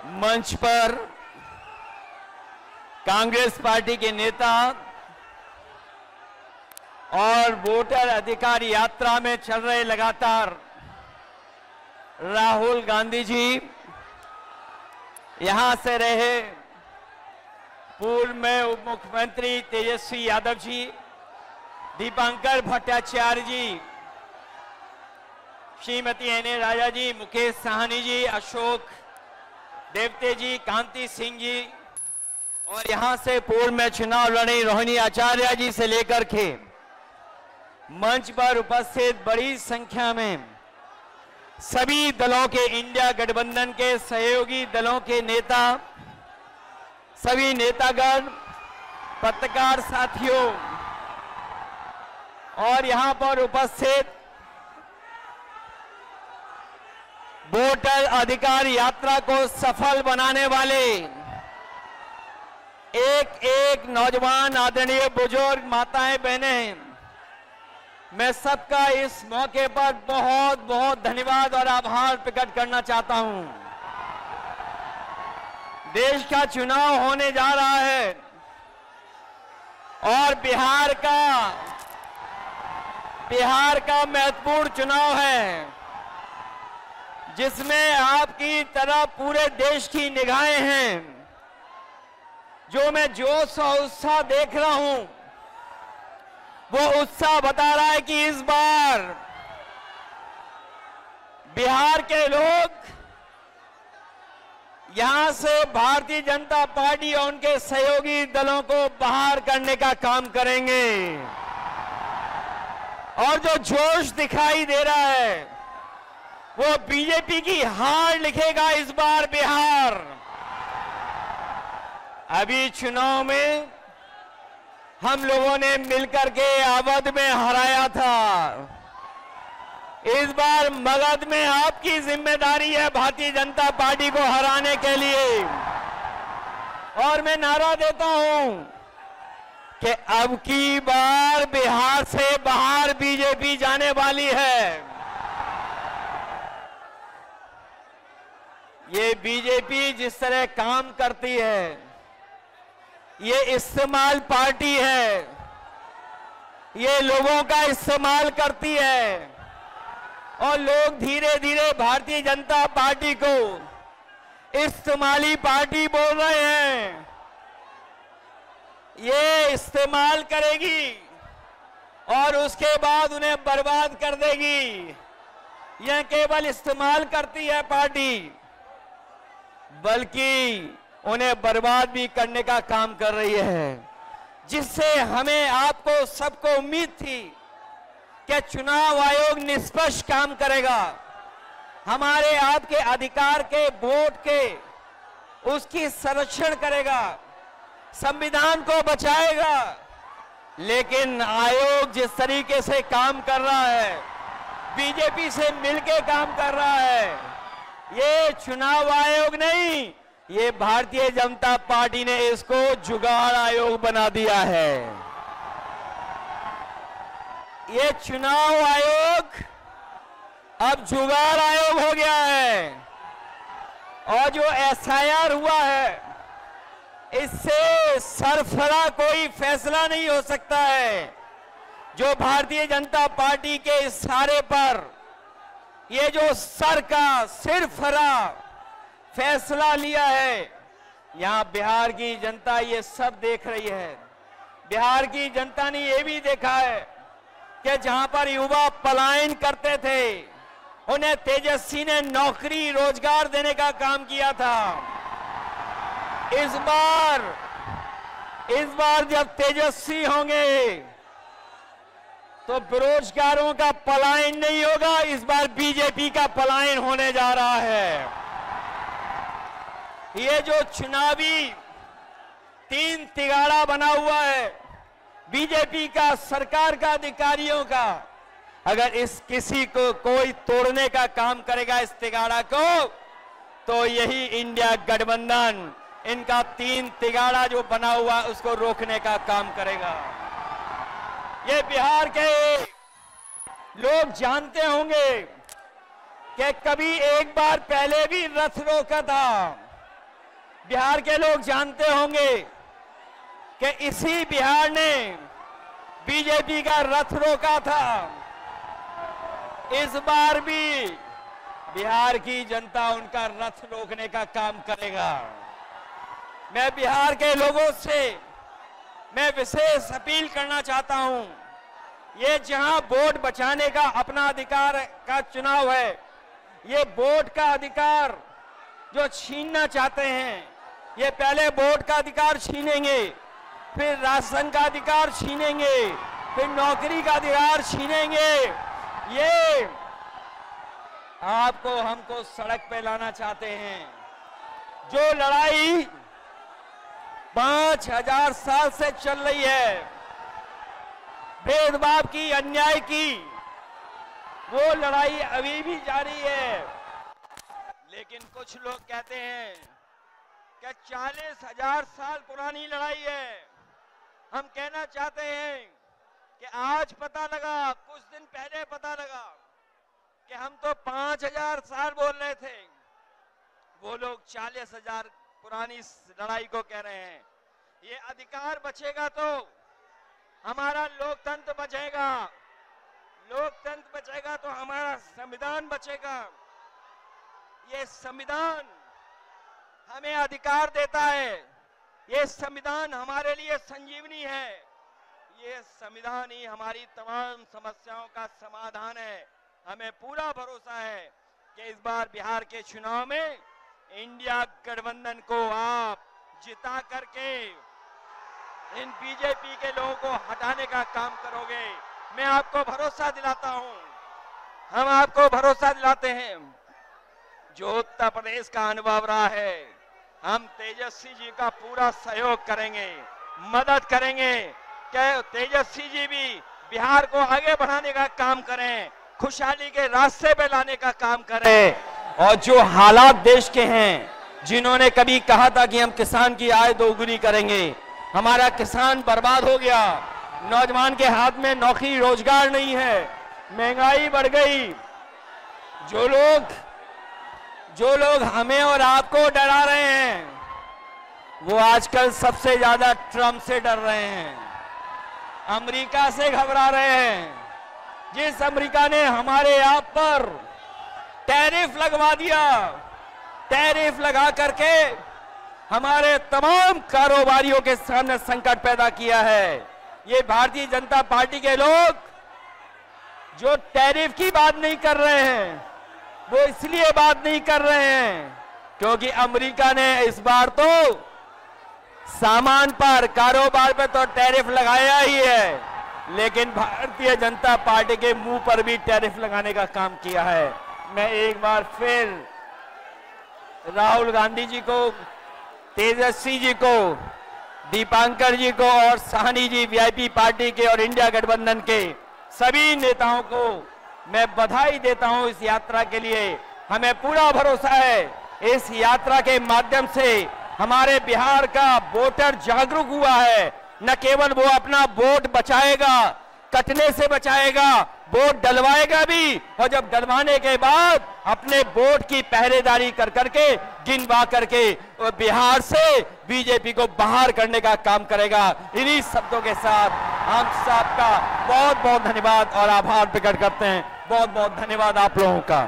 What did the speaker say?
मंच पर कांग्रेस पार्टी के नेता और वोटर अधिकार यात्रा में चल रहे लगातार राहुल गांधी जी, यहां से रहे पूर्व में उप मुख्यमंत्री तेजस्वी यादव जी, दीपांकर भट्टाचार्य जी, श्रीमती एन राजा जी, मुकेश साहनी जी, अशोक देवते जी, कांति सिंह जी और यहां से पूर्व में चुनाव लड़ी रोहिणी आचार्य जी से लेकर के मंच पर उपस्थित बड़ी संख्या में सभी दलों के, इंडिया गठबंधन के सहयोगी दलों के नेता, सभी नेतागण, पत्रकार साथियों और यहां पर उपस्थित वोटर अधिकार यात्रा को सफल बनाने वाले एक एक नौजवान, आदरणीय बुजुर्ग, माताएं, बहनें, मैं सबका इस मौके पर बहुत बहुत धन्यवाद और आभार प्रकट करना चाहता हूं। देश का चुनाव होने जा रहा है और बिहार का महत्वपूर्ण चुनाव है, जिसमें आपकी तरह पूरे देश की निगाहें हैं। जो मैं जोश और उत्साह देख रहा हूं, वो उत्साह बता रहा है कि इस बार बिहार के लोग यहां से भारतीय जनता पार्टी और उनके सहयोगी दलों को बाहर करने का काम करेंगे। और जो जोश दिखाई दे रहा है वो बीजेपी की हार लिखेगा इस बार बिहार। अभी चुनाव में हम लोगों ने मिलकर के अवध में हराया था। इस बार मगध में आपकी जिम्मेदारी है भारतीय जनता पार्टी को हराने के लिए। और मैं नारा देता हूं कि अब की बार बिहार से बाहर बीजेपी जाने वाली है। ये बीजेपी जिस तरह काम करती है, ये इस्तेमाल पार्टी है, ये लोगों का इस्तेमाल करती है और लोग धीरे धीरे भारतीय जनता पार्टी को इस्तेमाली पार्टी बोल रहे हैं। ये इस्तेमाल करेगी और उसके बाद उन्हें बर्बाद कर देगी। यह केवल इस्तेमाल करती है पार्टी, बल्कि उन्हें बर्बाद भी करने का काम कर रही है, जिससे हमें, आपको, सबको उम्मीद थी कि चुनाव आयोग निष्पक्ष काम करेगा, हमारे आपके अधिकार के, वोट के, उसकी संरक्षण करेगा, संविधान को बचाएगा। लेकिन आयोग जिस तरीके से काम कर रहा है, बीजेपी से मिलकर काम कर रहा है, ये चुनाव आयोग नहीं, ये भारतीय जनता पार्टी ने इसको जुगाड़ आयोग बना दिया है। ये चुनाव आयोग अब जुगाड़ आयोग हो गया है। और जो एसआईआर हुआ है, इससे सरफरा कोई फैसला नहीं हो सकता है। जो भारतीय जनता पार्टी के इशारे पर ये जो सर का सिरफरा फैसला लिया है, यहां बिहार की जनता ये सब देख रही है। बिहार की जनता ने ये भी देखा है कि जहां पर युवा पलायन करते थे, उन्हें तेजस्वी ने नौकरी, रोजगार देने का काम किया था। इस बार जब तेजस्वी होंगे तो बेरोजगारों का पलायन नहीं होगा, इस बार बीजेपी का पलायन होने जा रहा है। ये जो चुनावी तीन तिगाड़ा बना हुआ है बीजेपी का, सरकार का, अधिकारियों का, अगर इस किसी को कोई तोड़ने का काम करेगा इस तिगाड़ा को, तो यही इंडिया गठबंधन इनका तीन तिगाड़ा जो बना हुआ उसको रोकने का काम करेगा। ये बिहार के लोग जानते होंगे कि कभी एक बार पहले भी रथ रोका था, बिहार के लोग जानते होंगे कि इसी बिहार ने बीजेपी का रथ रोका था। इस बार भी बिहार की जनता उनका रथ रोकने का काम करेगा। मैं बिहार के लोगों से मैं विशेष अपील करना चाहता हूं, ये जहां वोट बचाने का अपना अधिकार का चुनाव है, ये वोट का अधिकार जो छीनना चाहते हैं, ये पहले वोट का अधिकार छीनेंगे, फिर राशन का अधिकार छीनेंगे, फिर नौकरी का अधिकार छीनेंगे। ये आपको हमको सड़क पे लाना चाहते हैं। जो लड़ाई 5000 साल से चल रही है, भेदभाव की, अन्याय की, वो लड़ाई अभी भी जारी है। लेकिन कुछ लोग कहते हैं कि 40,000 साल पुरानी लड़ाई है। हम कहना चाहते हैं कि आज पता लगा, कुछ दिन पहले पता लगा कि हम तो 5000 साल बोल रहे थे, वो लोग 40,000 पुरानी लड़ाई को कह रहे हैं। ये अधिकार बचेगा तो हमारा लोकतंत्र बचेगा, लोकतंत्र बचेगा तो हमारा संविधान बचेगा। ये संविधान हमें अधिकार देता है, ये संविधान हमारे लिए संजीवनी है, ये संविधान ही हमारी तमाम समस्याओं का समाधान है। हमें पूरा भरोसा है कि इस बार बिहार के चुनाव में इंडिया गठबंधन को आप जिता करके इन बीजेपी के लोगों को हटाने का काम करोगे। मैं आपको भरोसा दिलाता हूं, हम आपको भरोसा दिलाते हैं। जो उत्तर प्रदेश का अनुभव रहा है, हम तेजस्वी जी का पूरा सहयोग करेंगे, मदद करेंगे कि तेजस्वी जी भी बिहार को आगे बढ़ाने का काम करें, खुशहाली के रास्ते पे लाने का काम करें। और जो हालात देश के हैं, जिन्होंने कभी कहा था कि हम किसान की आय दोगुनी करेंगे, हमारा किसान बर्बाद हो गया, नौजवान के हाथ में नौकरी रोजगार नहीं है, महंगाई बढ़ गई। जो लोग हमें और आपको डरा रहे हैं, वो आजकल सबसे ज्यादा ट्रंप से डर रहे हैं, अमेरिका से घबरा रहे हैं। जिस अमेरिका ने हमारे आप पर टैरिफ लगवा दिया, टैरिफ लगा करके हमारे तमाम कारोबारियों के सामने संकट पैदा किया है। ये भारतीय जनता पार्टी के लोग जो टैरिफ की बात नहीं कर रहे हैं, वो इसलिए बात नहीं कर रहे हैं क्योंकि अमेरिका ने इस बार तो सामान पर, कारोबार पर तो टैरिफ लगाया ही है, लेकिन भारतीय जनता पार्टी के मुंह पर भी टैरिफ लगाने का काम किया है। मैं एक बार फिर राहुल गांधी जी को, तेजस्वी जी को, दीपांकर जी को और साहनी जी वीआईपी पार्टी के और इंडिया गठबंधन के सभी नेताओं को मैं बधाई देता हूं इस यात्रा के लिए। हमें पूरा भरोसा है इस यात्रा के माध्यम से हमारे बिहार का वोटर जागरूक हुआ है। न केवल वो अपना वोट बचाएगा, कटने से बचाएगा, वोट डलवाएगा भी, और जब डलवाने के बाद अपने वोट की पहरेदारी कर करके, गिनवा करके बिहार से बीजेपी को बाहर करने का काम करेगा। इन्हीं शब्दों के साथ हम सबका बहुत बहुत धन्यवाद और आभार प्रकट करते हैं। बहुत बहुत धन्यवाद आप लोगों का।